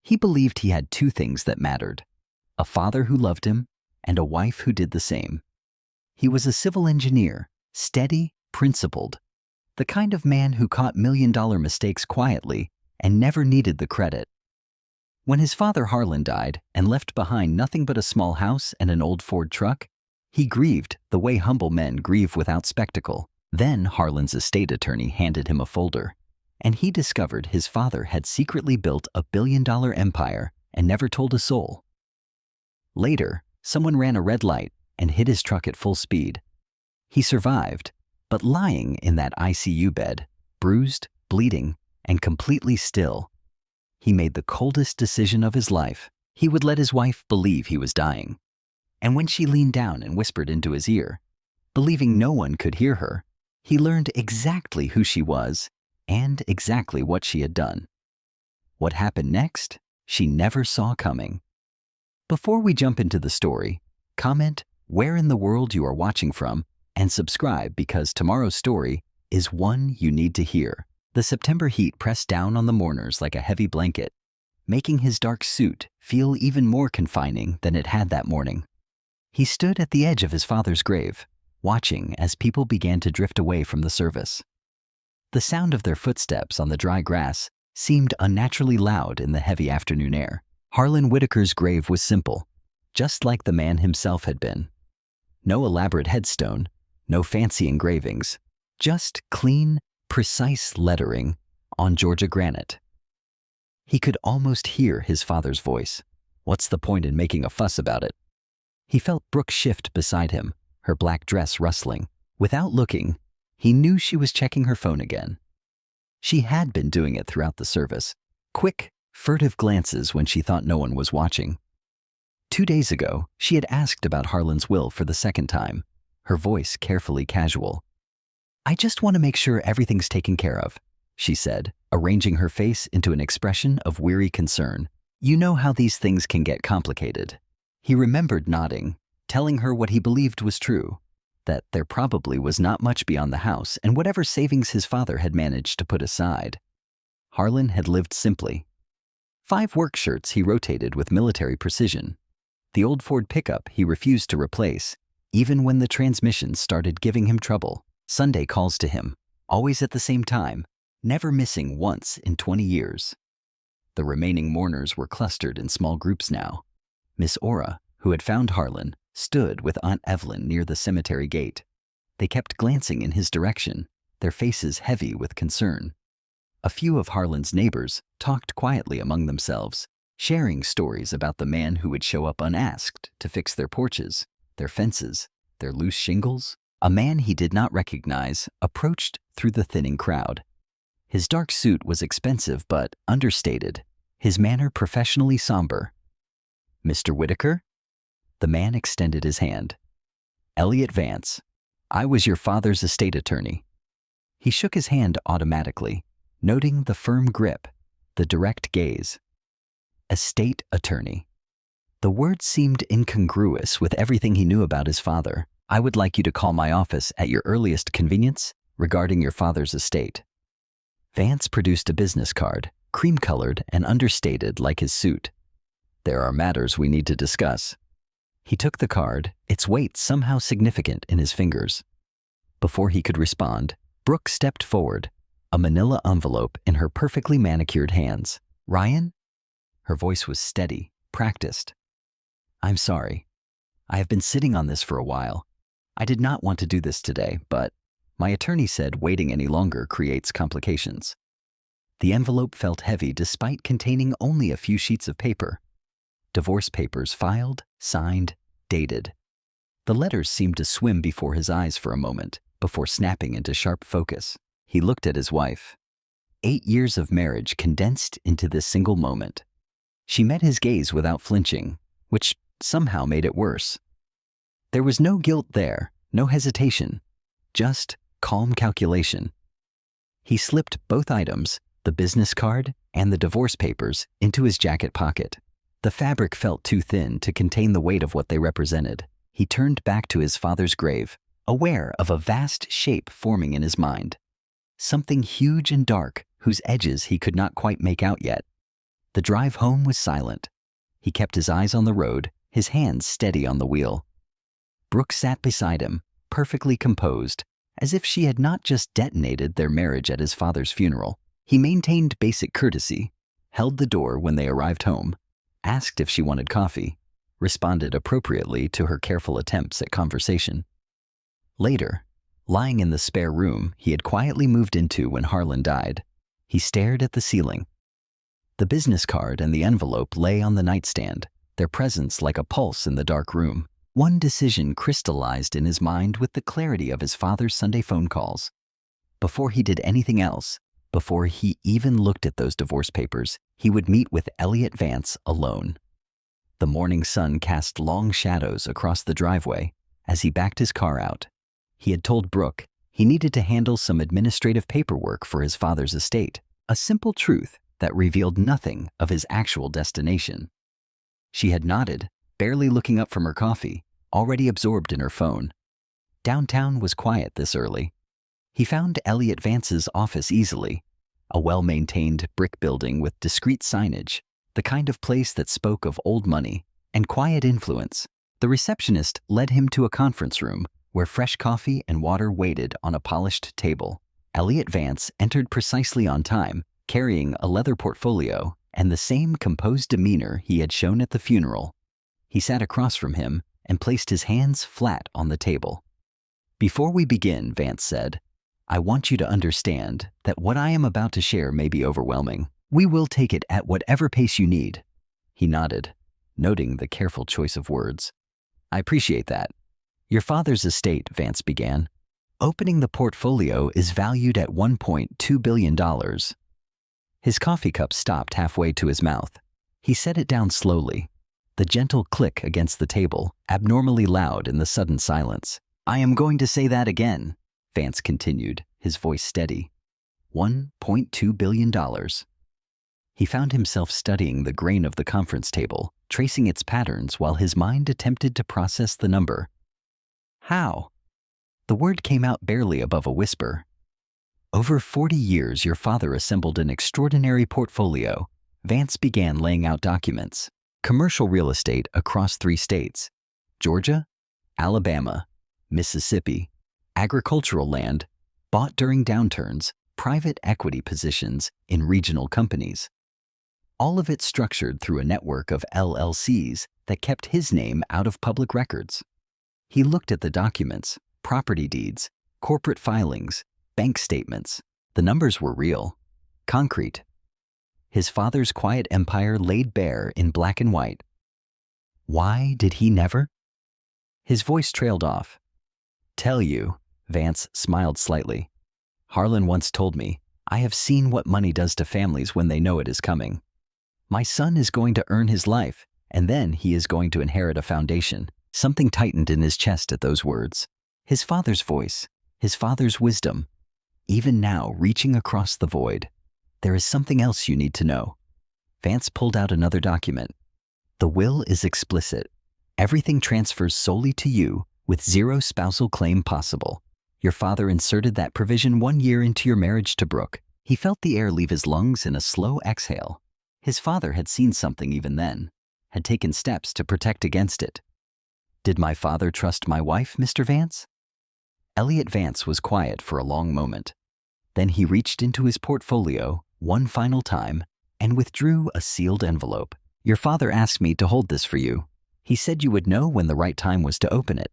He believed he had two things that mattered: a father who loved him and a wife who did the same. He was a civil engineer, steady, principled, the kind of man who caught million-dollar mistakes quietly and never needed the credit. When his father Harlan died and left behind nothing but a small house and an old Ford truck, he grieved the way humble men grieve without spectacle. Then Harlan's estate attorney handed him a folder, and he discovered his father had secretly built a billion-dollar empire and never told a soul. Later, someone ran a red light and hit his truck at full speed. He survived, but lying in that ICU bed, bruised, bleeding, and completely still, he made the coldest decision of his life. He would let his wife believe he was dying. And when she leaned down and whispered into his ear, believing no one could hear her, he learned exactly who she was and exactly what she had done. What happened next, she never saw coming. Before we jump into the story, comment where in the world you are watching from and subscribe, because tomorrow's story is one you need to hear. The September heat pressed down on the mourners like a heavy blanket, making his dark suit feel even more confining than it had that morning. He stood at the edge of his father's grave, watching as people began to drift away from the service. The sound of their footsteps on the dry grass seemed unnaturally loud in the heavy afternoon air. Ryan Whitaker's grave was simple, just like the man himself had been. No elaborate headstone, no fancy engravings, just clean, precise lettering on Georgia granite. He could almost hear his father's voice. "What's the point in making a fuss about it?" He felt Brooke shift beside him, her black dress rustling. Without looking, he knew she was checking her phone again. She had been doing it throughout the service, quick, furtive glances when she thought no one was watching. 2 days ago, she had asked about Harlan's will for the second time, her voice carefully casual. "I just want to make sure everything's taken care of," she said, arranging her face into an expression of weary concern. "You know how these things can get complicated." He remembered nodding, telling her what he believed was true, that there probably was not much beyond the house and whatever savings his father had managed to put aside. Harlan had lived simply. 5 work shirts he rotated with military precision. The old Ford pickup he refused to replace, even when the transmission started giving him trouble. Sunday calls to him, always at the same time, never missing once in 20 years. The remaining mourners were clustered in small groups now. Miss Ora, who had found Harlan, stood with Aunt Evelyn near the cemetery gate. They kept glancing in his direction, their faces heavy with concern. A few of Harlan's neighbors talked quietly among themselves, sharing stories about the man who would show up unasked to fix their porches, their fences, their loose shingles. A man he did not recognize approached through the thinning crowd. His dark suit was expensive but understated, his manner professionally somber. "Mr. Whitaker?" The man extended his hand. "Elliot Vance. I was your father's estate attorney." He shook his hand automatically, noting the firm grip, the direct gaze. Estate attorney. The word seemed incongruous with everything he knew about his father. "I would like you to call my office at your earliest convenience regarding your father's estate." Vance produced a business card, cream-colored and understated like his suit. "There are matters we need to discuss." He took the card, its weight somehow significant in his fingers. Before he could respond, Brooke stepped forward, a manila envelope in her perfectly manicured hands. "Ryan?" Her voice was steady, practiced. "I'm sorry. I have been sitting on this for a while. I did not want to do this today, but my attorney said waiting any longer creates complications." The envelope felt heavy despite containing only a few sheets of paper. Divorce papers filed, signed, dated. The letters seemed to swim before his eyes for a moment, before snapping into sharp focus. He looked at his wife. 8 years of marriage condensed into this single moment. She met his gaze without flinching, which somehow made it worse. There was no guilt there, no hesitation, just calm calculation. He slipped both items, the business card and the divorce papers, into his jacket pocket. The fabric felt too thin to contain the weight of what they represented. He turned back to his father's grave, aware of a vast shape forming in his mind. Something huge and dark, whose edges he could not quite make out yet. The drive home was silent. He kept his eyes on the road, his hands steady on the wheel. Brooke sat beside him, perfectly composed, as if she had not just detonated their marriage at his father's funeral. He maintained basic courtesy, held the door when they arrived home, asked if she wanted coffee, responded appropriately to her careful attempts at conversation. Later, lying in the spare room he had quietly moved into when Harlan died, he stared at the ceiling. The business card and the envelope lay on the nightstand, their presence like a pulse in the dark room. One decision crystallized in his mind with the clarity of his father's Sunday phone calls. Before he did anything else, before he even looked at those divorce papers, he would meet with Elliot Vance alone. The morning sun cast long shadows across the driveway as he backed his car out. He had told Brooke he needed to handle some administrative paperwork for his father's estate, a simple truth that revealed nothing of his actual destination. She had nodded, barely looking up from her coffee, already absorbed in her phone. Downtown was quiet this early. He found Elliot Vance's office easily, a well-maintained brick building with discreet signage, the kind of place that spoke of old money and quiet influence. The receptionist led him to a conference room where fresh coffee and water waited on a polished table. Elliot Vance entered precisely on time, carrying a leather portfolio and the same composed demeanor he had shown at the funeral. He sat across from him and placed his hands flat on the table. "Before we begin," Vance said, "I want you to understand that what I am about to share may be overwhelming. We will take it at whatever pace you need." He nodded, noting the careful choice of words. "I appreciate that. Your father's estate," Vance began. "Opening the portfolio is valued at $1.2 billion. His coffee cup stopped halfway to his mouth. He set it down slowly, the gentle click against the table, abnormally loud in the sudden silence. "I am going to say that again," Vance continued, his voice steady. $1.2 billion. He found himself studying the grain of the conference table, tracing its patterns while his mind attempted to process the number. "How?" The word came out barely above a whisper. "Over 40 years, your father assembled an extraordinary portfolio." Vance began laying out documents. Commercial real estate across 3 states: Georgia, Alabama, Mississippi, agricultural land, bought during downturns, private equity positions in regional companies. All of it structured through a network of LLCs that kept his name out of public records. He looked at the documents, property deeds, corporate filings, bank statements. The numbers were real, concrete. His father's quiet empire laid bare in black and white. Why did he never? His voice trailed off. "Tell you," Vance smiled slightly. "Harlan once told me, I have seen what money does to families when they know it is coming. My son is going to earn his life, and then he is going to inherit a foundation." Something tightened in his chest at those words. His father's voice, his father's wisdom. Even now, reaching across the void. "There is something else you need to know." Vance pulled out another document. "The will is explicit. Everything transfers solely to you, with 0 spousal claim possible. Your father inserted that provision 1 year into your marriage to Brooke." He felt the air leave his lungs in a slow exhale. His father had seen something even then, had taken steps to protect against it. "Did my father trust my wife, Mr. Vance?" Elliot Vance was quiet for a long moment. Then he reached into his portfolio one final time and withdrew a sealed envelope. "Your father asked me to hold this for you. He said you would know when the right time was to open it."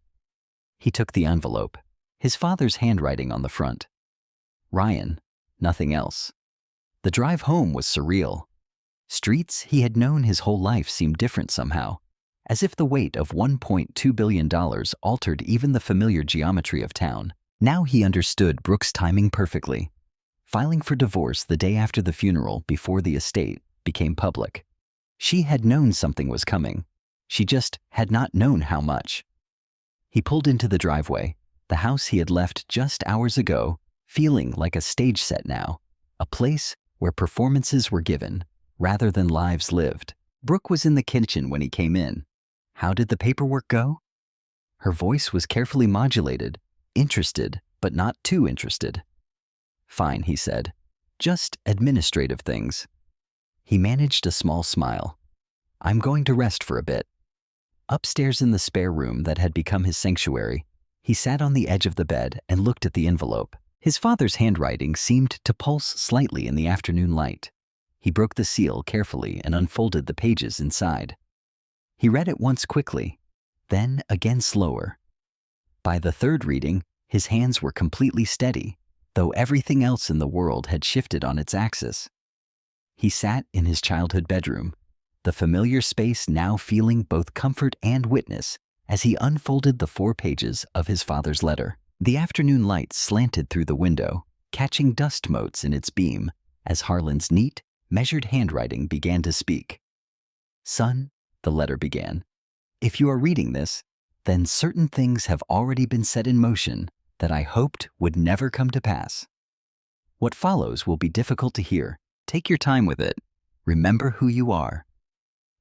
He took the envelope, his father's handwriting on the front. Ryan, nothing else. The drive home was surreal. Streets he had known his whole life seemed different somehow, as if the weight of $1.2 billion altered even the familiar geometry of town. Now he understood Brooke's timing perfectly. Filing for divorce the day after the funeral before the estate became public. She had known something was coming. She just had not known how much. He pulled into the driveway, the house he had left just hours ago, feeling like a stage set now, a place where performances were given rather than lives lived. Brooke was in the kitchen when he came in. "How did the paperwork go?" Her voice was carefully modulated, interested, but not too interested. "Fine," he said. "Just administrative things." He managed a small smile. I'm going to rest for a bit. Upstairs in the spare room that had become his sanctuary, he sat on the edge of the bed and looked at the envelope. His father's handwriting seemed to pulse slightly in the afternoon light. He broke the seal carefully and unfolded the pages inside. He read it once quickly, then again slower. By the third reading, his hands were completely steady, though everything else in the world had shifted on its axis. He sat in his childhood bedroom, the familiar space now feeling both comfort and witness as he unfolded the 4 pages of his father's letter. The afternoon light slanted through the window, catching dust motes in its beam as Harlan's neat, measured handwriting began to speak. Son, the letter began, if you are reading this, then certain things have already been set in motion that I hoped would never come to pass. What follows will be difficult to hear. Take your time with it. Remember who you are.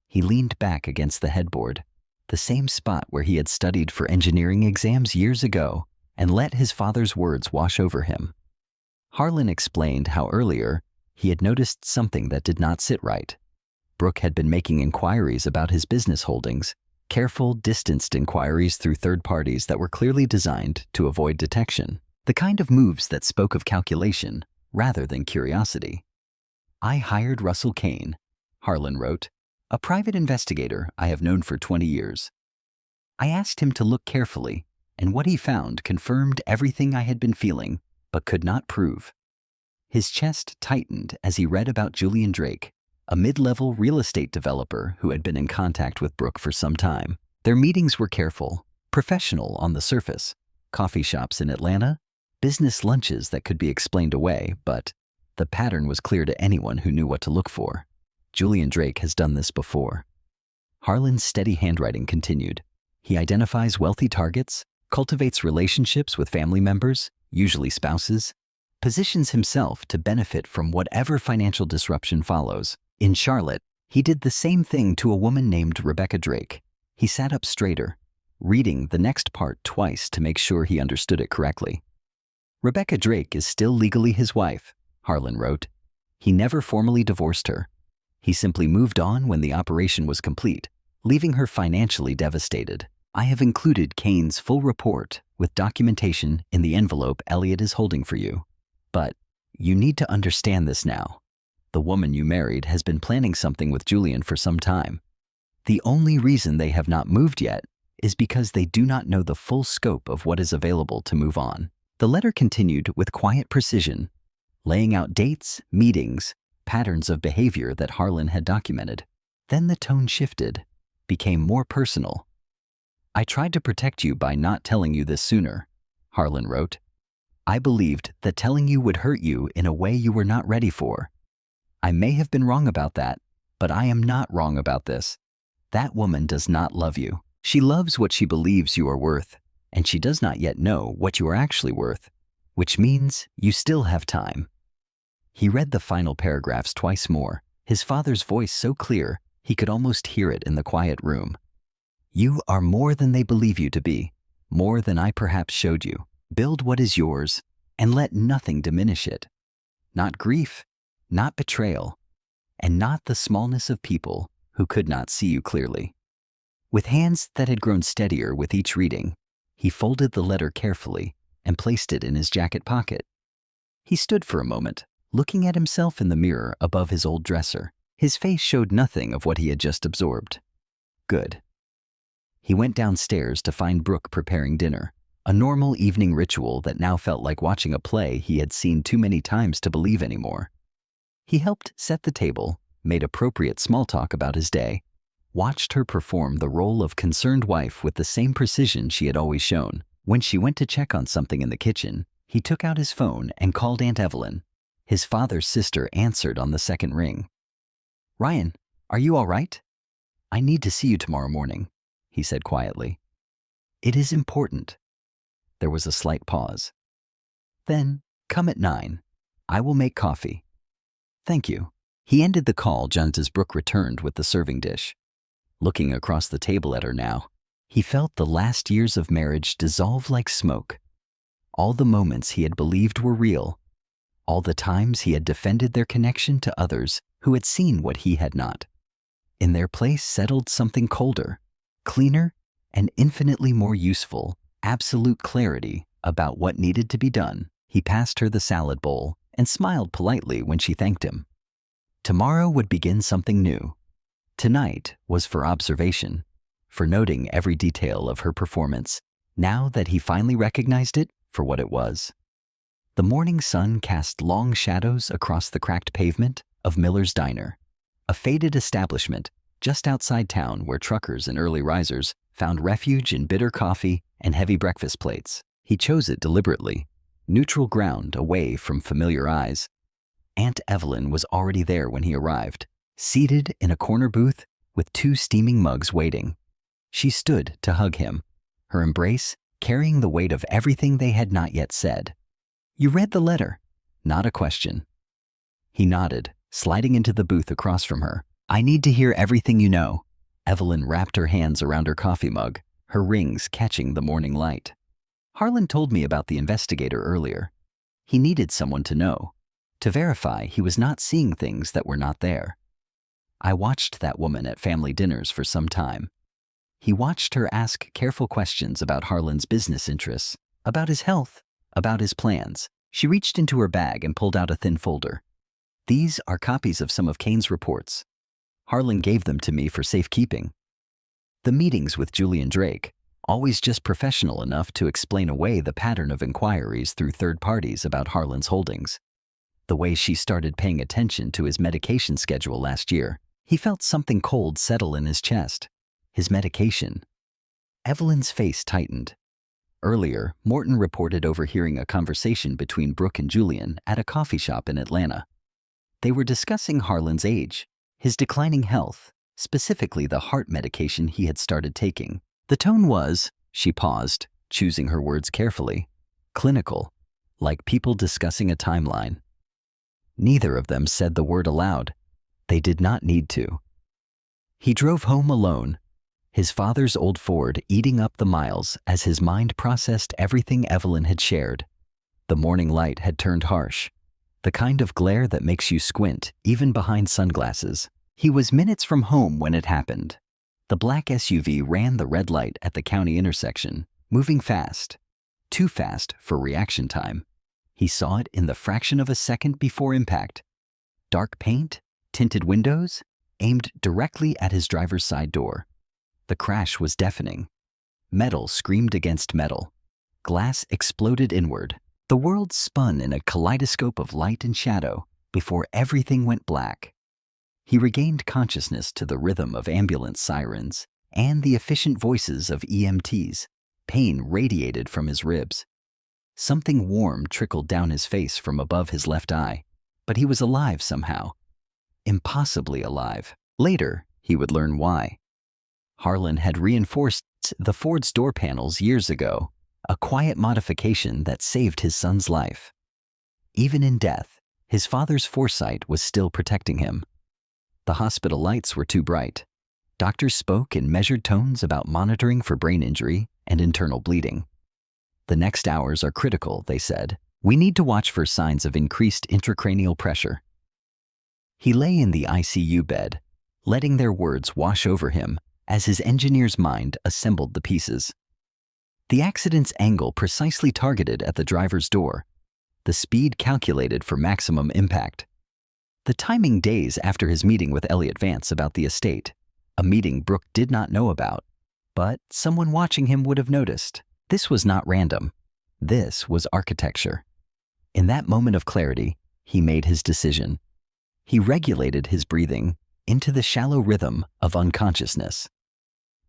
He leaned back against the headboard, the same spot where he had studied for engineering exams years ago, and let his father's words wash over him. Harlan explained how earlier he had noticed something that did not sit right. Brooke had been making inquiries about his business holdings, careful, distanced inquiries through third parties that were clearly designed to avoid detection, the kind of moves that spoke of calculation rather than curiosity. I hired Russell Kane, Harlan wrote, a private investigator I have known for 20 years. I asked him to look carefully, and what he found confirmed everything I had been feeling, but could not prove. His chest tightened as he read about Julian Drake, a mid-level real estate developer who had been in contact with Brooke for some time. Their meetings were careful, professional on the surface, coffee shops in Atlanta, business lunches that could be explained away, but the pattern was clear to anyone who knew what to look for. Julian Drake has done this before. Harlan's steady handwriting continued. He identifies wealthy targets, cultivates relationships with family members, usually spouses, positions himself to benefit from whatever financial disruption follows. In Charlotte, he did the same thing to a woman named Rebecca Drake. He sat up straighter, reading the next part twice to make sure he understood it correctly. Rebecca Drake is still legally his wife, Harlan wrote. He never formally divorced her. He simply moved on when the operation was complete, leaving her financially devastated. I have included Kane's full report with documentation in the envelope Elliot is holding for you. But you need to understand this now. The woman you married has been planning something with Julian for some time. The only reason they have not moved yet is because they do not know the full scope of what is available to move on. The letter continued with quiet precision, laying out dates, meetings, patterns of behavior that Harlan had documented. Then the tone shifted, became more personal. I tried to protect you by not telling you this sooner, Harlan wrote. I believed that telling you would hurt you in a way you were not ready for. I may have been wrong about that, but I am not wrong about this. That woman does not love you. She loves what she believes you are worth, and she does not yet know what you are actually worth, which means you still have time. He read the final paragraphs twice more, his father's voice so clear he could almost hear it in the quiet room. You are more than they believe you to be, more than I perhaps showed you. Build what is yours, and let nothing diminish it. Not grief, not betrayal, and not the smallness of people who could not see you clearly. With hands that had grown steadier with each reading, he folded the letter carefully and placed it in his jacket pocket. He stood for a moment, looking at himself in the mirror above his old dresser. His face showed nothing of what he had just absorbed. Good. He went downstairs to find Brooke preparing dinner, a normal evening ritual that now felt like watching a play he had seen too many times to believe anymore. He helped set the table, made appropriate small talk about his day, watched her perform the role of concerned wife with the same precision she had always shown. When she went to check on something in the kitchen, he took out his phone and called Aunt Evelyn. His father's sister answered on the second ring. Ryan, are you all right? I need to see you tomorrow morning, he said quietly. It is important. There was a slight pause. Then, come at 9. I will make coffee. Thank you. He ended the call just as Brooke returned with the serving dish. Looking across the table at her now, he felt the last years of marriage dissolve like smoke. All the moments he had believed were real, all the times he had defended their connection to others who had seen what he had not. In their place settled something colder, cleaner, and infinitely more useful, absolute clarity about what needed to be done. He passed her the salad bowl and smiled politely when she thanked him. Tomorrow would begin something new. Tonight was for observation, for noting every detail of her performance, now that he finally recognized it for what it was. The morning sun cast long shadows across the cracked pavement of Miller's Diner, a faded establishment just outside town where truckers and early risers found refuge in bitter coffee and heavy breakfast plates. He chose it deliberately, neutral ground away from familiar eyes. Aunt Evelyn was already there when he arrived, seated in a corner booth with 2 steaming mugs waiting. She stood to hug him, her embrace carrying the weight of everything they had not yet said. "You read the letter?" Not a question. He nodded, sliding into the booth across from her. "I need to hear everything you know." Evelyn wrapped her hands around her coffee mug, her rings catching the morning light. "Harlan told me about the investigator earlier. He needed someone to know, to verify he was not seeing things that were not there. I watched that woman at family dinners for some time. He watched her ask careful questions about Harlan's business interests, about his health, about his plans." She reached into her bag and pulled out a thin folder. "These are copies of some of Kane's reports. Harlan gave them to me for safekeeping. The meetings with Julian Drake, always just professional enough to explain away the pattern of inquiries through third parties about Harlan's holdings. The way she started paying attention to his medication schedule last year, he felt something cold settle in his chest. His medication." Evelyn's face tightened. Earlier, Morton reported overhearing a conversation between Brooke and Julian at a coffee shop in Atlanta. They were discussing Harlan's age, his declining health, specifically the heart medication he had started taking. The tone was, she paused, choosing her words carefully, clinical, like people discussing a timeline. Neither of them said the word aloud. They did not need to. He drove home alone, his father's old Ford eating up the miles as his mind processed everything Evelyn had shared. The morning light had turned harsh, the kind of glare that makes you squint even behind sunglasses. He was minutes from home when it happened. The black SUV ran the red light at the county intersection, moving fast, too fast for reaction time. He saw it in the fraction of a second before impact. Dark paint, tinted windows, aimed directly at his driver's side door. The crash was deafening. Metal screamed against metal. Glass exploded inward. The world spun in a kaleidoscope of light and shadow before everything went black. He regained consciousness to the rhythm of ambulance sirens and the efficient voices of EMTs. Pain radiated from his ribs. Something warm trickled down his face from above his left eye, but he was alive somehow. Impossibly alive. Later, he would learn why. Harlan had reinforced the Ford's door panels years ago, a quiet modification that saved his son's life. Even in death, his father's foresight was still protecting him. The hospital lights were too bright. Doctors spoke in measured tones about monitoring for brain injury and internal bleeding. The next hours are critical, they said. We need to watch for signs of increased intracranial pressure. He lay in the ICU bed, letting their words wash over him as his engineer's mind assembled the pieces. The accident's angle precisely targeted at the driver's door, the speed calculated for maximum impact. The timing days after his meeting with Elliot Vance about the estate, a meeting Brooke did not know about, but someone watching him would have noticed. This was not random. This was architecture. In that moment of clarity, he made his decision. He regulated his breathing into the shallow rhythm of unconsciousness.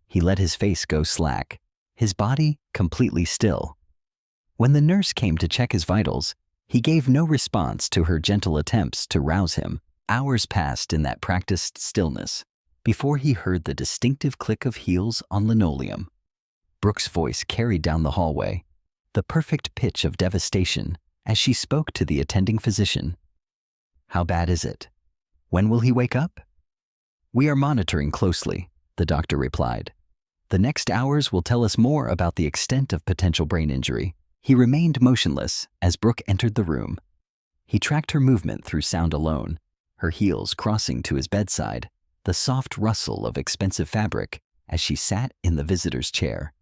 He let his face go slack, his body completely still. When the nurse came to check his vitals, he gave no response to her gentle attempts to rouse him. Hours passed in that practiced stillness before he heard the distinctive click of heels on linoleum. Brooke's voice carried down the hallway, the perfect pitch of devastation as she spoke to the attending physician. How bad is it? When will he wake up? We are monitoring closely, the doctor replied. The next hours will tell us more about the extent of potential brain injury. He remained motionless as Brooke entered the room. He tracked her movement through sound alone, her heels crossing to his bedside, the soft rustle of expensive fabric as she sat in the visitor's chair,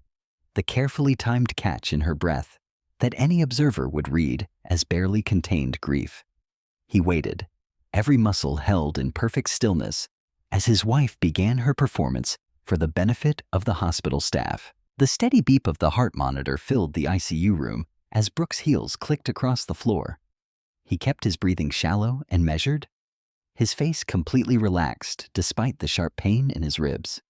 the carefully timed catch in her breath that any observer would read as barely contained grief. He waited, every muscle held in perfect stillness, as his wife began her performance for the benefit of the hospital staff. The steady beep of the heart monitor filled the ICU room as Brooks' heels clicked across the floor. He kept his breathing shallow and measured, his face completely relaxed despite the sharp pain in his ribs.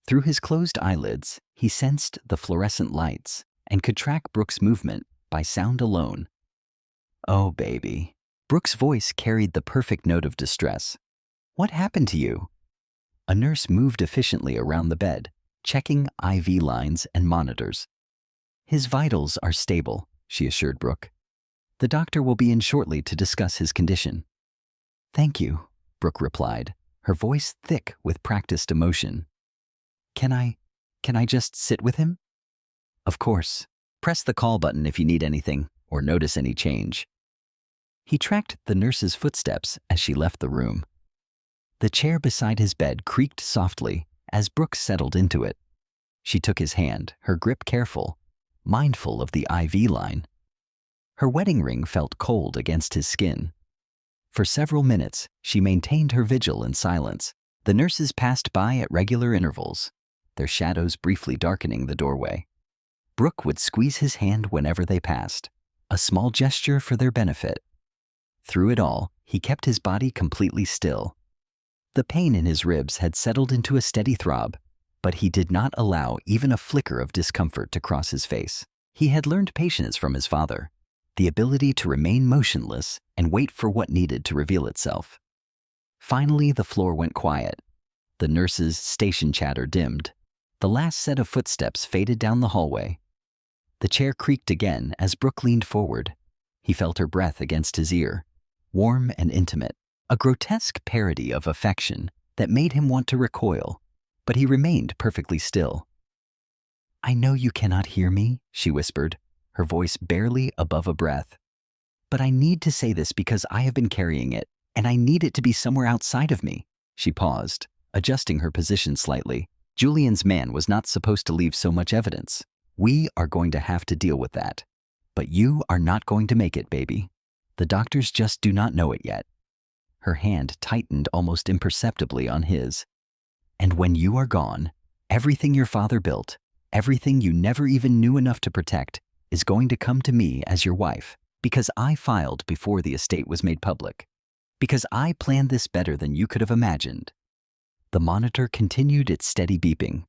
Through his closed eyelids, he sensed the fluorescent lights and could track Brooks' movement by sound alone. "Oh, baby." Brooks' voice carried the perfect note of distress. "What happened to you?" A nurse moved efficiently around the bed, checking IV lines and monitors. "His vitals are stable," she assured Brooke. "The doctor will be in shortly to discuss his condition." "Thank you," Brooke replied, her voice thick with practiced emotion. Can I just sit with him?" "Of course. Press the call button if you need anything or notice any change." He tracked the nurse's footsteps as she left the room. The chair beside his bed creaked softly as Brooks settled into it. She took his hand, her grip careful, mindful of the IV line. Her wedding ring felt cold against his skin. For several minutes, she maintained her vigil in silence. The nurses passed by at regular intervals, their shadows briefly darkening the doorway. Brooke would squeeze his hand whenever they passed, a small gesture for their benefit. Through it all, he kept his body completely still. The pain in his ribs had settled into a steady throb, but he did not allow even a flicker of discomfort to cross his face. He had learned patience from his father, the ability to remain motionless and wait for what needed to reveal itself. Finally, the floor went quiet. The nurse's station chatter dimmed. The last set of footsteps faded down the hallway. The chair creaked again as Brooke leaned forward. He felt her breath against his ear, warm and intimate, a grotesque parody of affection that made him want to recoil, but he remained perfectly still. "I know you cannot hear me," she whispered, her voice barely above a breath. "But I need to say this because I have been carrying it, and I need it to be somewhere outside of me." She paused, adjusting her position slightly. Julian's man was not supposed to leave so much evidence. "We are going to have to deal with that. But you are not going to make it, baby. The doctors just do not know it yet." Her hand tightened almost imperceptibly on his. "And when you are gone, everything your father built, everything you never even knew enough to protect, is going to come to me as your wife, because I filed before the estate was made public. Because I planned this better than you could have imagined." The monitor continued its steady beeping.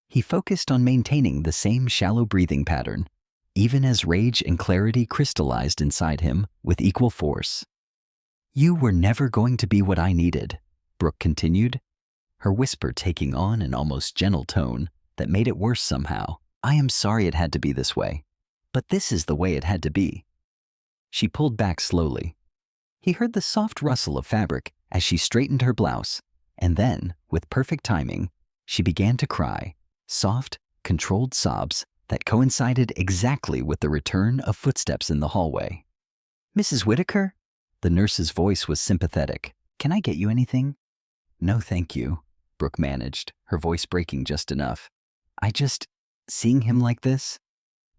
He focused on maintaining the same shallow breathing pattern, even as rage and clarity crystallized inside him with equal force. "You were never going to be what I needed," Brooke continued, her whisper taking on an almost gentle tone that made it worse somehow. "I am sorry it had to be this way, but this is the way it had to be." She pulled back slowly. He heard the soft rustle of fabric as she straightened her blouse, and then, with perfect timing, she began to cry, soft, controlled sobs that coincided exactly with the return of footsteps in the hallway. "Mrs. Whitaker?" The nurse's voice was sympathetic. "Can I get you anything?" "No, thank you," Brooke managed, her voice breaking just enough. Seeing him like this?"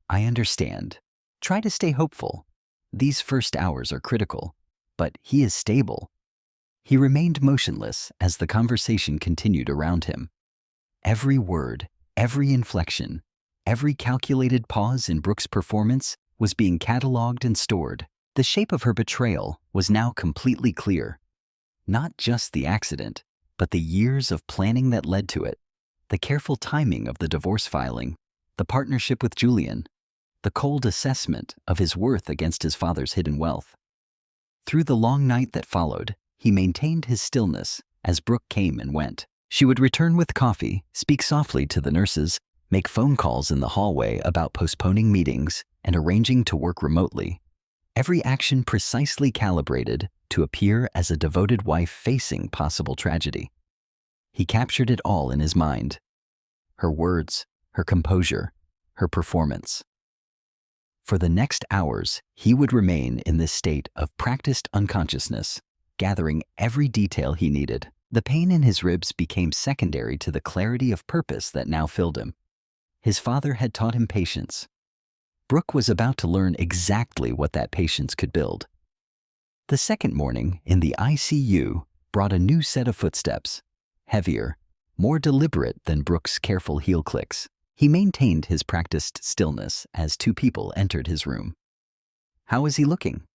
"I understand. Try to stay hopeful. These first hours are critical, but he is stable." He remained motionless as the conversation continued around him. Every word, every inflection, every calculated pause in Brooke's performance was being cataloged and stored. The shape of her betrayal was now completely clear. Not just the accident, but the years of planning that led to it, the careful timing of the divorce filing, the partnership with Julian, the cold assessment of his worth against his father's hidden wealth. Through the long night that followed, he maintained his stillness as Brooke came and went. She would return with coffee, speak softly to the nurses, make phone calls in the hallway about postponing meetings and arranging to work remotely. Every action precisely calibrated to appear as a devoted wife facing possible tragedy. He captured it all in his mind. Her words, her composure, her performance. For the next hours, he would remain in this state of practiced unconsciousness, gathering every detail he needed. The pain in his ribs became secondary to the clarity of purpose that now filled him. His father had taught him patience. Brooke was about to learn exactly what that patience could build. The second morning in the ICU brought a new set of footsteps, heavier, more deliberate than Brooke's careful heel clicks. He maintained his practiced stillness as two people entered his room. "How is he looking?"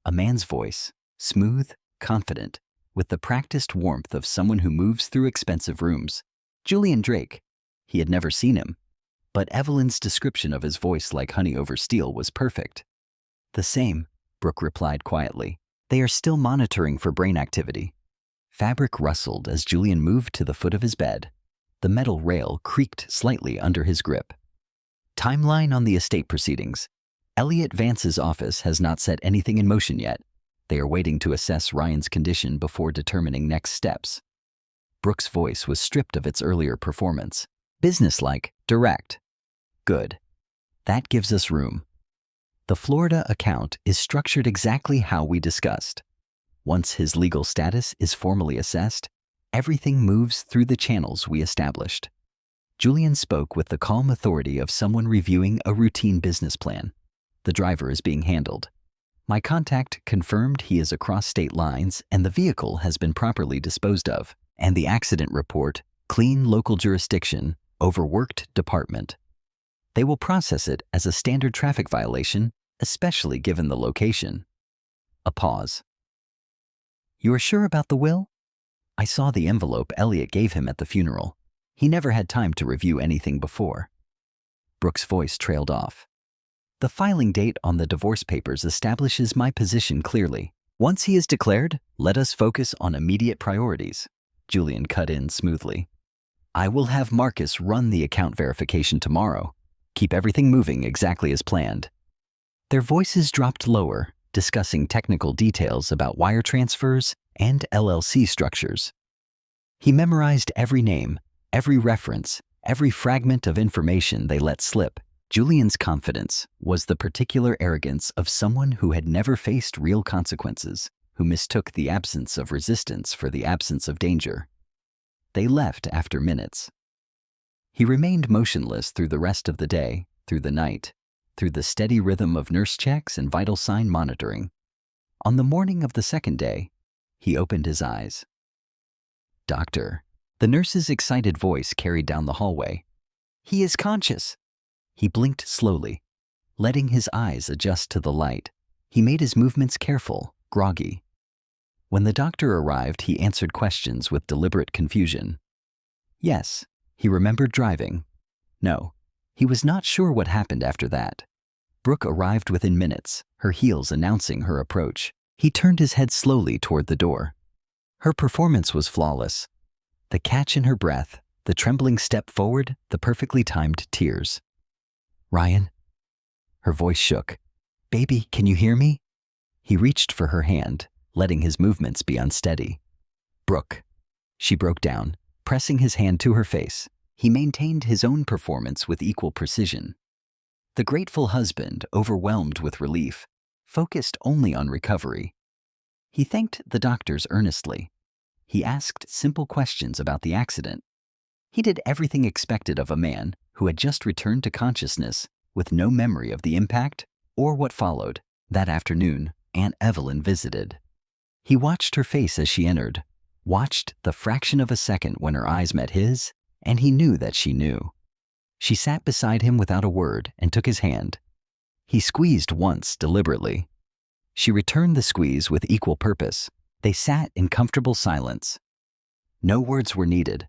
A man's voice, smooth, confident, with the practiced warmth of someone who moves through expensive rooms. Julian Drake. He had never seen him, but Evelyn's description of his voice like honey over steel was perfect. "The same," Brooke replied quietly. "They are still monitoring for brain activity." Fabric rustled as Julian moved to the foot of his bed. The metal rail creaked slightly under his grip. Timeline on the estate proceedings. Elliot Vance's office has not set anything in motion yet. They are waiting to assess Ryan's condition before determining next steps. Brooke's voice was stripped of its earlier performance. Businesslike, direct. Good. That gives us room. The Florida account is structured exactly how we discussed. Once his legal status is formally assessed, everything moves through the channels we established. Julian spoke with the calm authority of someone reviewing a routine business plan. The driver is being handled. My contact confirmed he is across state lines and the vehicle has been properly disposed of. And the accident report, clean local jurisdiction, overworked department. They will process it as a standard traffic violation, especially given the location. A pause. "You are sure about the will?" I saw the envelope Elliot gave him at the funeral. He never had time to review anything before. Brooke's voice trailed off. "The filing date on the divorce papers establishes my position clearly. Once he is declared, let us focus on immediate priorities." Julian cut in smoothly. "I will have Marcus run the account verification tomorrow. Keep everything moving exactly as planned." Their voices dropped lower, discussing technical details about wire transfers and LLC structures. He memorized every name, every reference, every fragment of information they let slip. Julian's confidence was the particular arrogance of someone who had never faced real consequences, who mistook the absence of resistance for the absence of danger. They left after minutes. He remained motionless through the rest of the day, through the night, through the steady rhythm of nurse checks and vital sign monitoring. On the morning of the second day, he opened his eyes. "Doctor," the nurse's excited voice carried down the hallway. "He is conscious." He blinked slowly, letting his eyes adjust to the light. He made his movements careful, groggy. When the doctor arrived, he answered questions with deliberate confusion. Yes, he remembered driving. No, he was not sure what happened after that. Brooke arrived within minutes, her heels announcing her approach. He turned his head slowly toward the door. Her performance was flawless. The catch in her breath, the trembling step forward, the perfectly timed tears. "Ryan?" Her voice shook. "Baby, can you hear me?" He reached for her hand, letting his movements be unsteady. "Brooke." She broke down, pressing his hand to her face. He maintained his own performance with equal precision. The grateful husband, overwhelmed with relief, focused only on recovery. He thanked the doctors earnestly. He asked simple questions about the accident. He did everything expected of a man who had just returned to consciousness with no memory of the impact or what followed. That afternoon, Aunt Evelyn visited. He watched her face as she entered, watched the fraction of a second when her eyes met his, and he knew that she knew. She sat beside him without a word and took his hand. He squeezed once deliberately. She returned the squeeze with equal purpose. They sat in comfortable silence. No words were needed.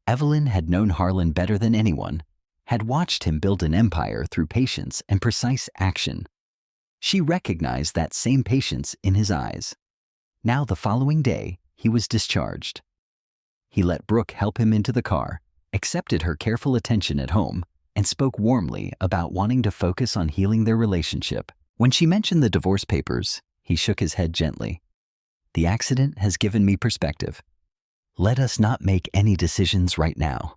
Evelyn had known Harlan better than anyone, had watched him build an empire through patience and precise action. She recognized that same patience in his eyes. Now the following day, he was discharged. He let Brooke help him into the car, accepted her careful attention at home, and spoke warmly about wanting to focus on healing their relationship. When she mentioned the divorce papers, he shook his head gently. "The accident has given me perspective. Let us not make any decisions right now."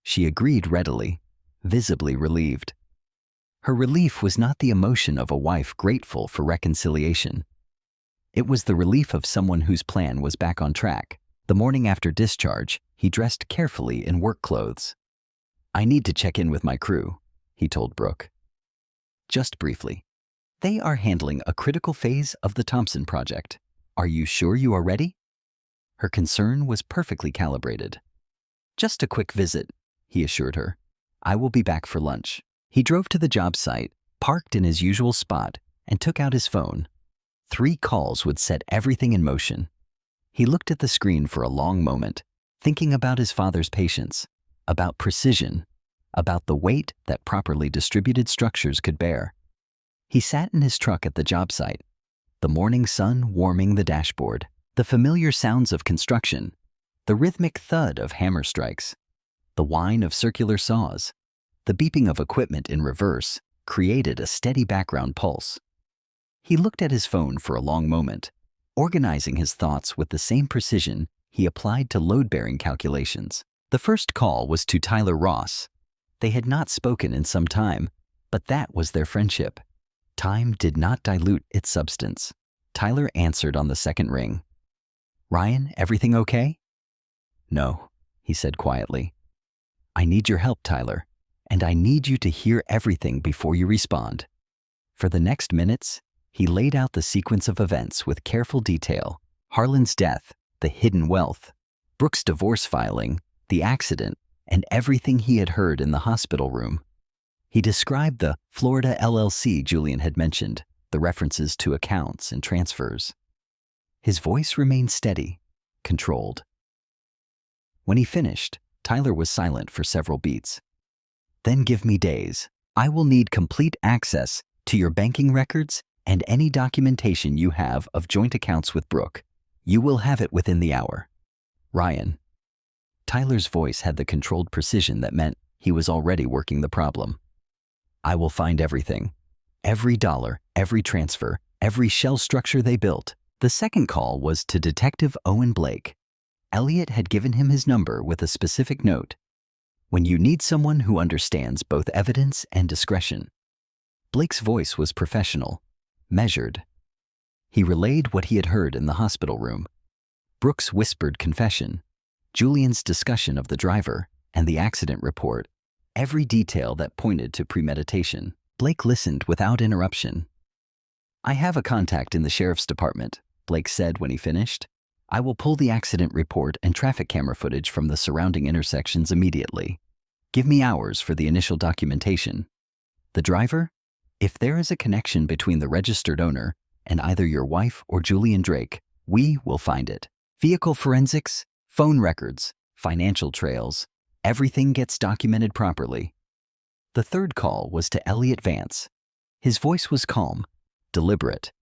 She agreed readily, visibly relieved. Her relief was not the emotion of a wife grateful for reconciliation. It was the relief of someone whose plan was back on track. The morning after discharge, he dressed carefully in work clothes. "I need to check in with my crew," he told Brooke. "Just briefly. They are handling a critical phase of the Thompson project. Are you sure you are ready?" Her concern was perfectly calibrated. "Just a quick visit," he assured her. "I will be back for lunch." He drove to the job site, parked in his usual spot, and took out his phone. 3 calls would set everything in motion. He looked at the screen for a long moment, thinking about his father's patience, about precision, about the weight that properly distributed structures could bear. He sat in his truck at the job site, the morning sun warming the dashboard, the familiar sounds of construction, the rhythmic thud of hammer strikes, the whine of circular saws, the beeping of equipment in reverse created a steady background pulse. He looked at his phone for a long moment, organizing his thoughts with the same precision he applied to load-bearing calculations. The first call was to Tyler Ross. They had not spoken in some time, but that was their friendship. Time did not dilute its substance. Tyler answered on the second ring. "Ryan, everything okay?" "No," he said quietly. "I need your help, Tyler, and I need you to hear everything before you respond." For the next minutes, he laid out the sequence of events with careful detail. Harlan's death, the hidden wealth, Brooke's divorce filing, the accident, and everything he had heard in the hospital room. He described the Florida LLC Julian had mentioned, the references to accounts and transfers. His voice remained steady, controlled. When he finished, Tyler was silent for several beats. "Then give me days. I will need complete access to your banking records and any documentation you have of joint accounts with Brooke. You will have it within the hour. Ryan." Tyler's voice had the controlled precision that meant he was already working the problem. "I will find everything. Every dollar, every transfer, every shell structure they built." The second call was to Detective Owen Blake. Elliot had given him his number with a specific note. "When you need someone who understands both evidence and discretion." Blake's voice was professional, measured. He relayed what he had heard in the hospital room. Brooke's whispered confession, Julian's discussion of the driver, and the accident report, every detail that pointed to premeditation. Blake listened without interruption. "I have a contact in the sheriff's department," Blake said when he finished. "I will pull the accident report and traffic camera footage from the surrounding intersections immediately. Give me hours for the initial documentation. The driver? If there is a connection between the registered owner and either your wife or Julian Drake, we will find it. Vehicle forensics, phone records, financial trails, everything gets documented properly." The third call was to Elliot Vance. His voice was calm, deliberate.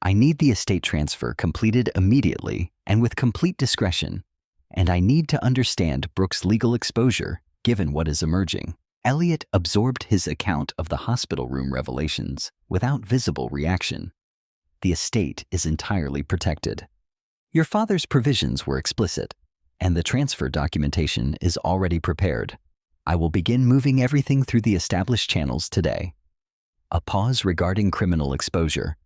"I need the estate transfer completed immediately and with complete discretion, and I need to understand Brooke's legal exposure given what is emerging." Elliot absorbed his account of the hospital room revelations without visible reaction. "The estate is entirely protected. Your father's provisions were explicit, and the transfer documentation is already prepared. I will begin moving everything through the established channels today." A pause regarding criminal exposure.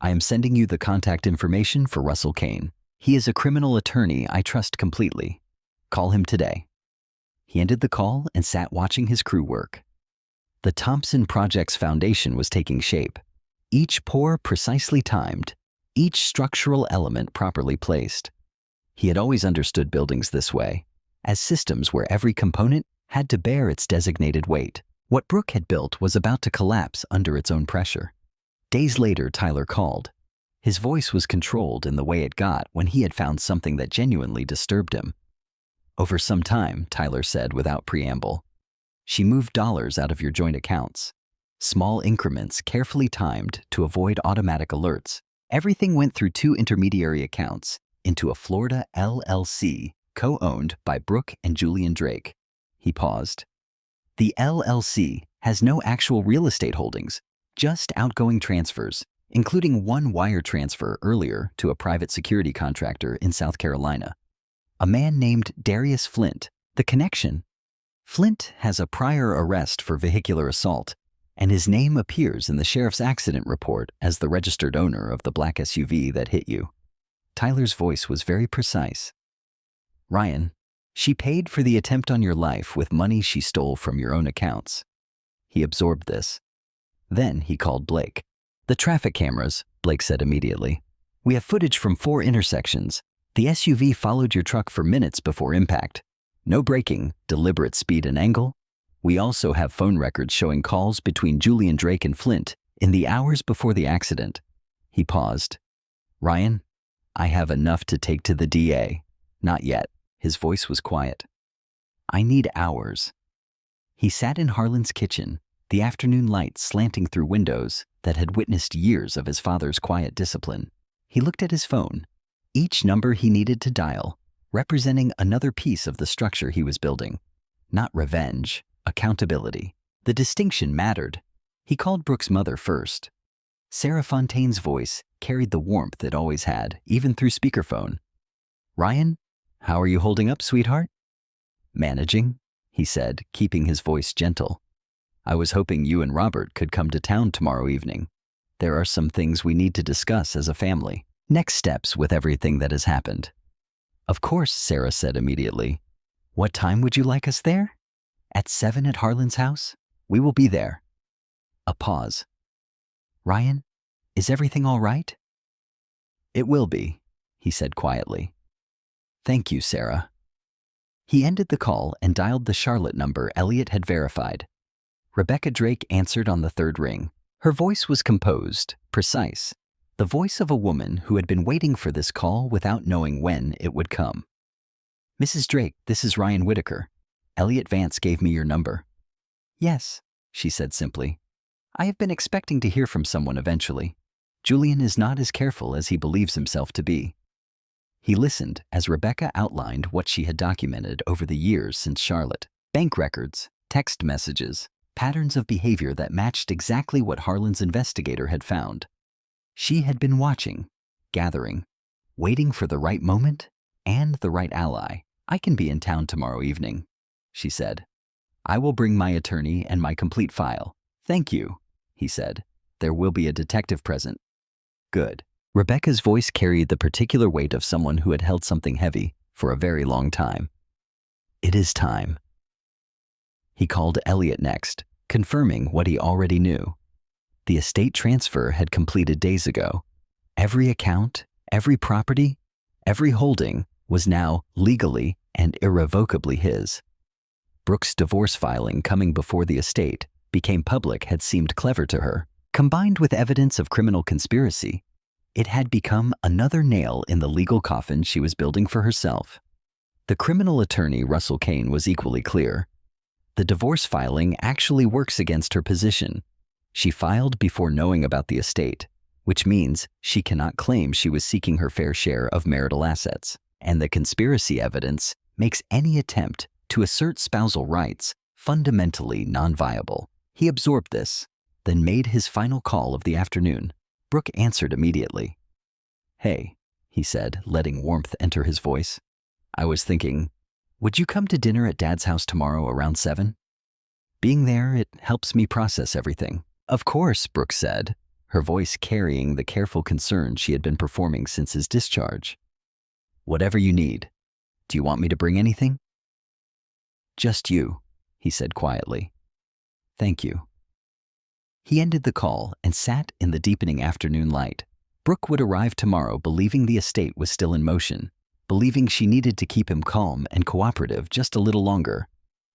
"I am sending you the contact information for Russell Kane. He is a criminal attorney I trust completely. Call him today." He ended the call and sat watching his crew work. The Thompson Project's foundation was taking shape, each pour precisely timed, each structural element properly placed. He had always understood buildings this way, as systems where every component had to bear its designated weight. What Brooke had built was about to collapse under its own pressure. Days later, Tyler called. His voice was controlled in the way it got when he had found something that genuinely disturbed him. "Over some time," Tyler said without preamble, "she moved dollars out of your joint accounts. Small increments carefully timed to avoid automatic alerts. Everything went through 2 intermediary accounts into a Florida LLC co-owned by Brooke and Julian Drake." He paused. "The LLC has no actual real estate holdings, just outgoing transfers, including one wire transfer earlier to a private security contractor in South Carolina. A man named Darius Flint. The connection? Flint has a prior arrest for vehicular assault and his name appears in the sheriff's accident report as the registered owner of the black SUV that hit you. Tyler's voice was very precise. Ryan, she paid for the attempt on your life with money she stole from your own accounts. He absorbed this. Then he called Blake. The traffic cameras, Blake said immediately. We have footage from 4 intersections. The SUV followed your truck for minutes before impact. No braking, deliberate speed and angle. We also have phone records showing calls between Julian Drake and Flint in the hours before the accident. He paused. Ryan, I have enough to take to the DA. Not yet. His voice was quiet. I need hours. He sat in Harlan's kitchen, the afternoon light slanting through windows that had witnessed years of his father's quiet discipline. He looked at his phone, each number he needed to dial, representing another piece of the structure he was building. Not revenge, accountability. The distinction mattered. He called Brooke's mother first. Sarah Fontaine's voice carried the warmth it always had, even through speakerphone. Ryan, how are you holding up, sweetheart? Managing, he said, keeping his voice gentle. I was hoping you and Robert could come to town tomorrow evening. There are some things we need to discuss as a family. Next steps with everything that has happened. Of course, Sarah said immediately. What time would you like us there? At 7 at Harlan's house? We will be there. A pause. Ryan, is everything all right? It will be, he said quietly. Thank you, Sarah. He ended the call and dialed the Charlotte number Elliot had verified. Rebecca Drake answered on the 3rd ring. Her voice was composed, precise, the voice of a woman who had been waiting for this call without knowing when it would come. Mrs. Drake, this is Ryan Whitaker. Elliot Vance gave me your number. Yes, she said simply. I have been expecting to hear from someone eventually. Julian is not as careful as he believes himself to be. He listened as Rebecca outlined what she had documented over the years since Charlotte. Bank records, text messages, patterns of behavior that matched exactly what Harlan's investigator had found. She had been watching, gathering, waiting for the right moment and the right ally. I can be in town tomorrow evening, she said. I will bring my attorney and my complete file. Thank you, he said. There will be a detective present. Good. Rebecca's voice carried the particular weight of someone who had held something heavy for a very long time. It is time. He called Elliot next, confirming what he already knew. The estate transfer had completed days ago. Every account, every property, every holding was now legally and irrevocably his. Brooke's divorce filing coming before the estate became public had seemed clever to her. Combined with evidence of criminal conspiracy, it had become another nail in the legal coffin she was building for herself. The criminal attorney, Russell Kane, was equally clear. The divorce filing actually works against her position. She filed before knowing about the estate, which means she cannot claim she was seeking her fair share of marital assets. And the conspiracy evidence makes any attempt to assert spousal rights fundamentally non-viable. He absorbed this, then made his final call of the afternoon. Brooke answered immediately. Hey, he said, letting warmth enter his voice. I was thinking, would you come to dinner at Dad's house tomorrow around 7? Being there, it helps me process everything. Of course, Brooke said, her voice carrying the careful concern she had been performing since his discharge. Whatever you need. Do you want me to bring anything? Just you, he said quietly. Thank you. He ended the call and sat in the deepening afternoon light. Brooke would arrive tomorrow believing the estate was still in motion, believing she needed to keep him calm and cooperative just a little longer,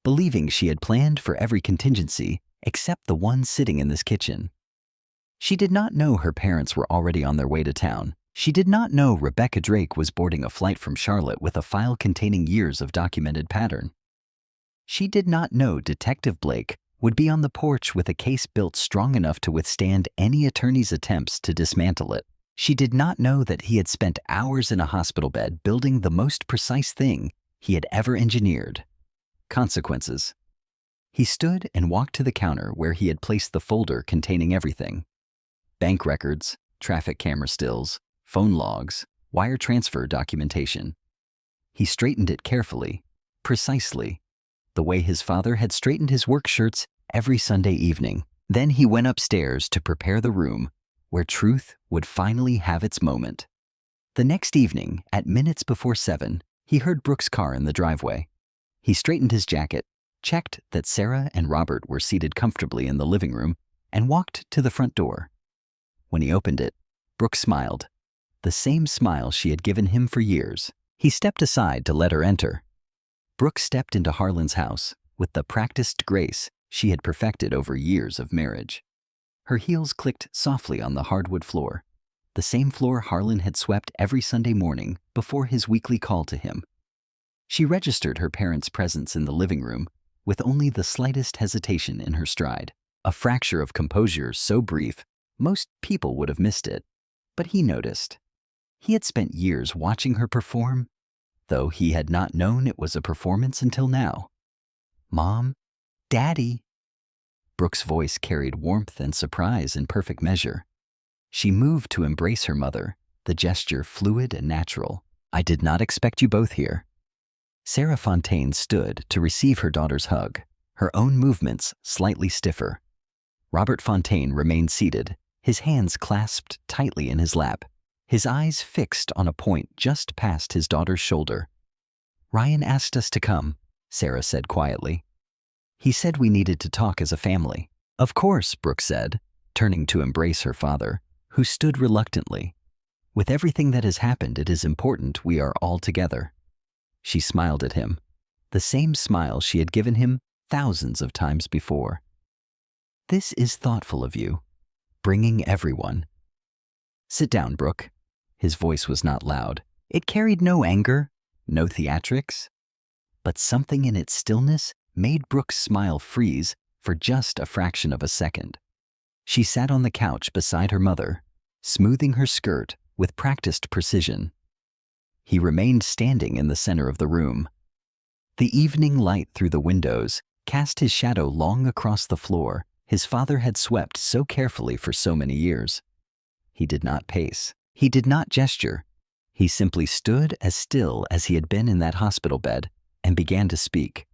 believing she had planned for every contingency except the one sitting in this kitchen. She did not know her parents were already on their way to town. She did not know Rebecca Drake was boarding a flight from Charlotte with a file containing years of documented pattern. She did not know Detective Blake would be on the porch with a case built strong enough to withstand any attorney's attempts to dismantle it. She did not know that he had spent hours in a hospital bed building the most precise thing he had ever engineered. Consequences. He stood and walked to the counter where he had placed the folder containing everything. Bank records, traffic camera stills, phone logs, wire transfer documentation. He straightened it carefully, precisely, the way his father had straightened his work shirts every Sunday evening. Then he went upstairs to prepare the room where truth would finally have its moment. The next evening, at minutes before 7, he heard Brooke's car in the driveway. He straightened his jacket, checked that Sarah and Robert were seated comfortably in the living room, and walked to the front door. When he opened it, Brooke smiled, the same smile she had given him for years. He stepped aside to let her enter. Brooke stepped into Harlan's house with the practiced grace she had perfected over years of marriage. Her heels clicked softly on the hardwood floor, the same floor Harlan had swept every Sunday morning before his weekly call to him. She registered her parents' presence in the living room with only the slightest hesitation in her stride, a fracture of composure so brief most people would have missed it, but he noticed. He had spent years watching her perform, though he had not known it was a performance until now. "Mom, Daddy." Brooke's voice carried warmth and surprise in perfect measure. She moved to embrace her mother, the gesture fluid and natural. "I did not expect you both here." Sarah Fontaine stood to receive her daughter's hug, her own movements slightly stiffer. Robert Fontaine remained seated, his hands clasped tightly in his lap, his eyes fixed on a point just past his daughter's shoulder. "Ryan asked us to come," Sarah said quietly. "He said we needed to talk as a family." "Of course," Brooke said, turning to embrace her father, who stood reluctantly. "With everything that has happened, it is important we are all together." She smiled at him, the same smile she had given him thousands of times before. "This is thoughtful of you, bringing everyone." "Sit down, Brooke." His voice was not loud. It carried no anger, no theatrics, but something in its stillness made Brooke's smile freeze for just a fraction of a second. She sat on the couch beside her mother, smoothing her skirt with practiced precision. He remained standing in the center of the room. The evening light through the windows cast his shadow long across the floor his father had swept so carefully for so many years. He did not pace. He did not gesture. He simply stood as still as he had been in that hospital bed and began to speak.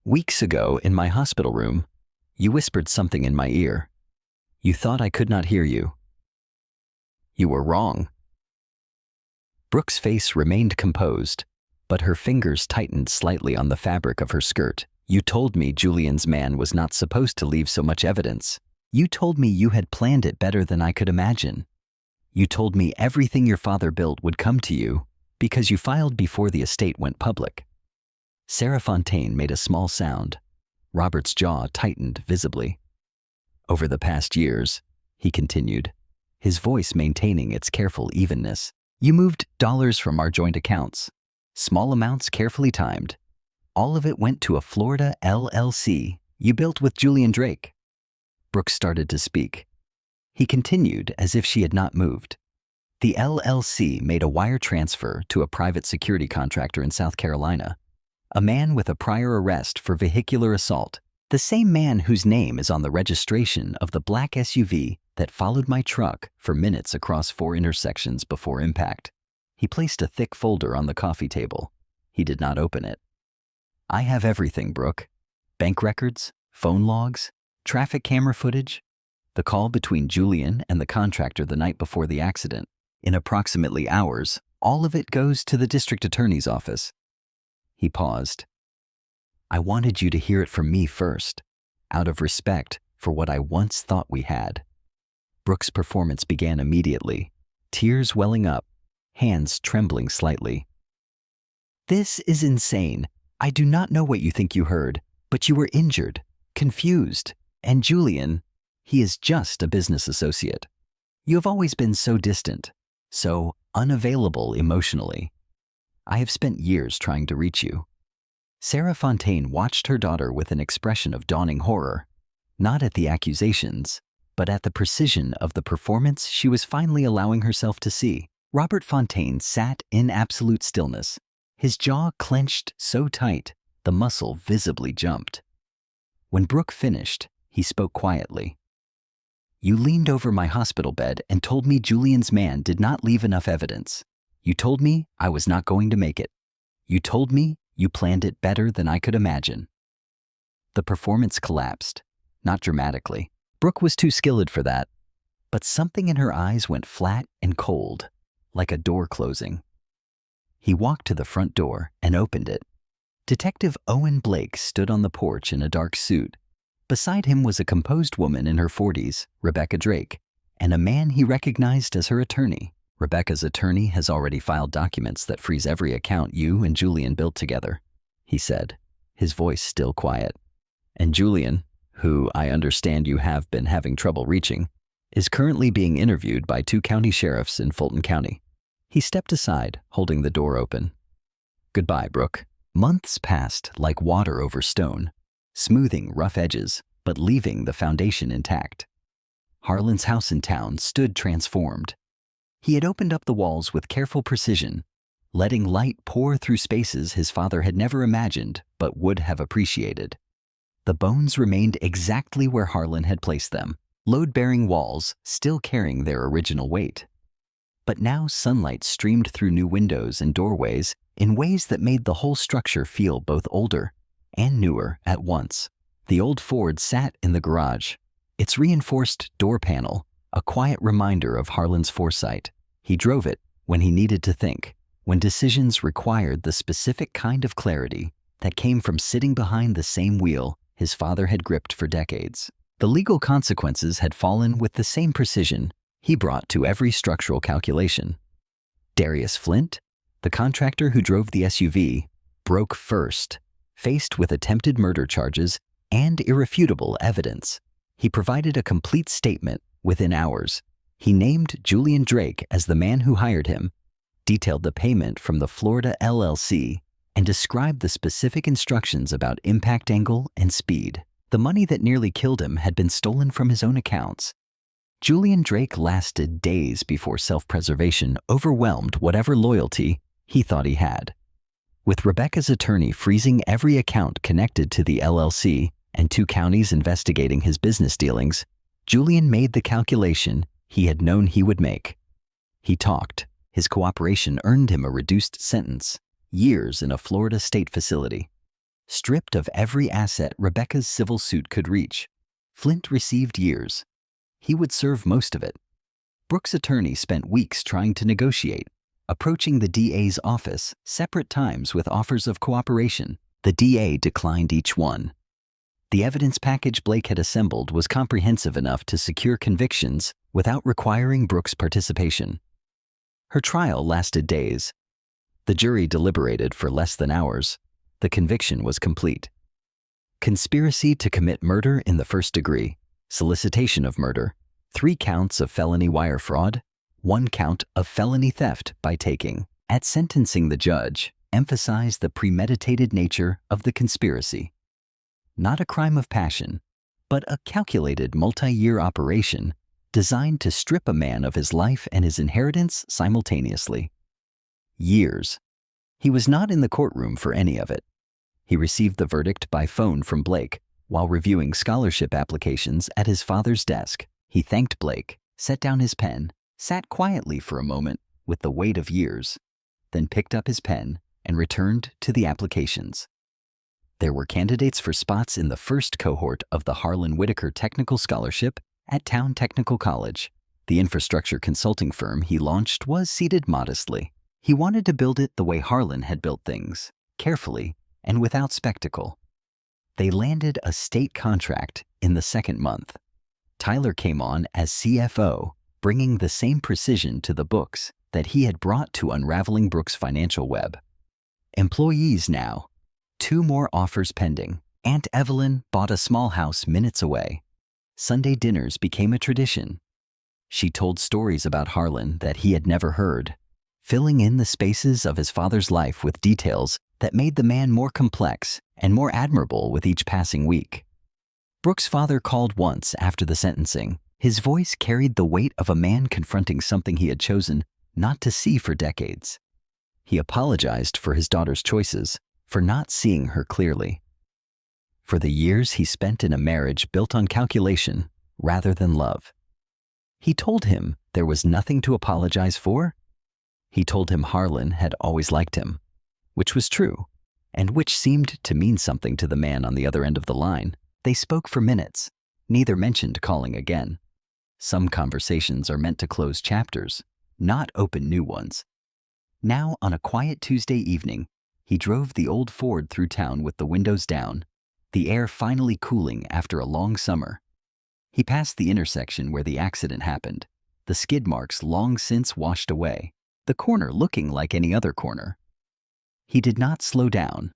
"Weeks ago, in my hospital room, you whispered something in my ear. You thought I could not hear you. You were wrong." Brooke's face remained composed, but her fingers tightened slightly on the fabric of her skirt. "You told me Julian's man was not supposed to leave so much evidence. You told me you had planned it better than I could imagine. You told me everything your father built would come to you because you filed before the estate went public." Sarah Fontaine made a small sound. Robert's jaw tightened visibly. "Over the past years," he continued, his voice maintaining its careful evenness, "you moved dollars from our joint accounts, small amounts carefully timed. All of it went to a Florida LLC you built with Julian Drake." Brooke started to speak. He continued as if she had not moved. "The LLC made a wire transfer to a private security contractor in South Carolina, a man with a prior arrest for vehicular assault, the same man whose name is on the registration of the black SUV that followed my truck for minutes across 4 intersections before impact." He placed a thick folder on the coffee table. He did not open it. "I have everything, Brooke. Bank records, phone logs, traffic camera footage, the call between Julian and the contractor the night before the accident. In approximately hours, all of it goes to the district attorney's office." He paused. "I wanted you to hear it from me first, out of respect for what I once thought we had." Brooke's performance began immediately, tears welling up, hands trembling slightly. "This is insane. I do not know what you think you heard, but you were injured, confused, and Julian, he is just a business associate. You have always been so distant, so unavailable emotionally. I have spent years trying to reach you." Sarah Fontaine watched her daughter with an expression of dawning horror, not at the accusations, but at the precision of the performance she was finally allowing herself to see. Robert Fontaine sat in absolute stillness, his jaw clenched so tight the muscle visibly jumped. When Brooke finished, he spoke quietly. "You leaned over my hospital bed and told me Julian's man did not leave enough evidence. You told me I was not going to make it. You told me you planned it better than I could imagine." The performance collapsed. not dramatically. Brooke was too skilled for that. But something in her eyes went flat and cold, like a door closing. He walked to the front door and opened it. Detective Owen Blake stood on the porch in a dark suit. Beside him was a composed woman in her 40s, Rebecca Drake, and a man he recognized as her attorney. Rebecca's attorney has already filed documents that freeze every account you and Julian built together, he said, his voice still quiet. And Julian, who I understand you have been having trouble reaching, is currently being interviewed by 2 county sheriffs in Fulton County. He stepped aside, holding the door open. Goodbye, Brooke. Months passed like water over stone, smoothing rough edges, but leaving the foundation intact. Harlan's house in town stood transformed. He had opened up the walls with careful precision, letting light pour through spaces his father had never imagined but would have appreciated. The bones remained exactly where Harlan had placed them, load-bearing walls still carrying their original weight. But now sunlight streamed through new windows and doorways in ways that made the whole structure feel both older and newer at once. The old Ford sat in the garage, its reinforced door panel a quiet reminder of Harlan's foresight. He drove it when he needed to think, when decisions required the specific kind of clarity that came from sitting behind the same wheel his father had gripped for decades. The legal consequences had fallen with the same precision he brought to every structural calculation. Darius Flint, the contractor who drove the SUV, broke first, faced with attempted murder charges and irrefutable evidence. He provided a complete statement within hours. He named Julian Drake as the man who hired him, detailed the payment from the Florida LLC, and described the specific instructions about impact angle and speed. The money that nearly killed him had been stolen from his own accounts. Julian Drake lasted days before self-preservation overwhelmed whatever loyalty he thought he had. With Rebecca's attorney freezing every account connected to the LLC and 2 counties investigating his business dealings, Julian made the calculation he had known he would make. He talked. His cooperation earned him a reduced sentence, years in a Florida state facility. Stripped of every asset Rebecca's civil suit could reach, Flint received years. He would serve most of it. Brooke's attorney spent weeks trying to negotiate, approaching the DA's office separate times with offers of cooperation. The DA declined each one. The evidence package Blake had assembled was comprehensive enough to secure convictions without requiring Brooke's participation. Her trial lasted days. The jury deliberated for less than hours. The conviction was complete. Conspiracy to commit murder in the first degree, solicitation of murder, 3 counts of felony wire fraud, 1 count of felony theft by taking. At sentencing, the judge emphasized the premeditated nature of the conspiracy. Not a crime of passion, but a calculated multi-year operation designed to strip a man of his life and his inheritance simultaneously. Years. He was not in the courtroom for any of it. He received the verdict by phone from Blake while reviewing scholarship applications at his father's desk. He thanked Blake, set down his pen, sat quietly for a moment with the weight of years, then picked up his pen and returned to the applications. There were candidates for spots in the first cohort of the Ryan Whitaker Technical Scholarship at Town Technical College. The infrastructure consulting firm he launched was seated modestly. He wanted to build it the way Harlan had built things, carefully and without spectacle. They landed a state contract in the 2nd month. Tyler came on as CFO, bringing the same precision to the books that he had brought to unraveling Brooke's financial web. Employees now. 2 more offers pending. Aunt Evelyn bought a small house minutes away. Sunday dinners became a tradition. She told stories about Harlan that he had never heard, filling in the spaces of his father's life with details that made the man more complex and more admirable with each passing week. Brooke's father called once after the sentencing. His voice carried the weight of a man confronting something he had chosen not to see for decades. He apologized for his daughter's choices, for not seeing her clearly, for the years he spent in a marriage built on calculation rather than love. He told him there was nothing to apologize for. He told him Harlan had always liked him, which was true, and which seemed to mean something to the man on the other end of the line. They spoke for minutes, Neither mentioned calling again. Some conversations are meant to close chapters, not open new ones. Now, on a quiet Tuesday evening, he drove the old Ford through town with the windows down, the air finally cooling after a long summer. He passed the intersection where the accident happened, the skid marks long since washed away, the corner looking like any other corner. He did not slow down.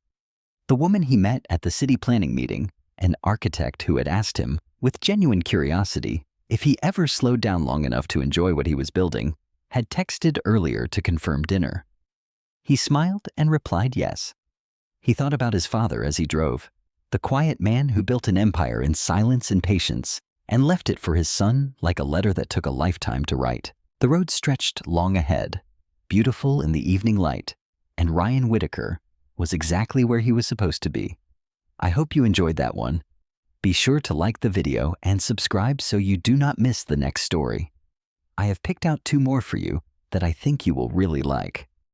The woman he met at the city planning meeting, an architect who had asked him, with genuine curiosity, if he ever slowed down long enough to enjoy what he was building, had texted earlier to confirm dinner. He smiled and replied yes. He thought about his father as he drove, the quiet man who built an empire in silence and patience and left it for his son like a letter that took a lifetime to write. The road stretched long ahead, beautiful in the evening light, and Ryan Whitaker was exactly where he was supposed to be. I hope you enjoyed that one. Be sure to like the video and subscribe so you do not miss the next story. I have picked out 2 more for you that I think you will really like.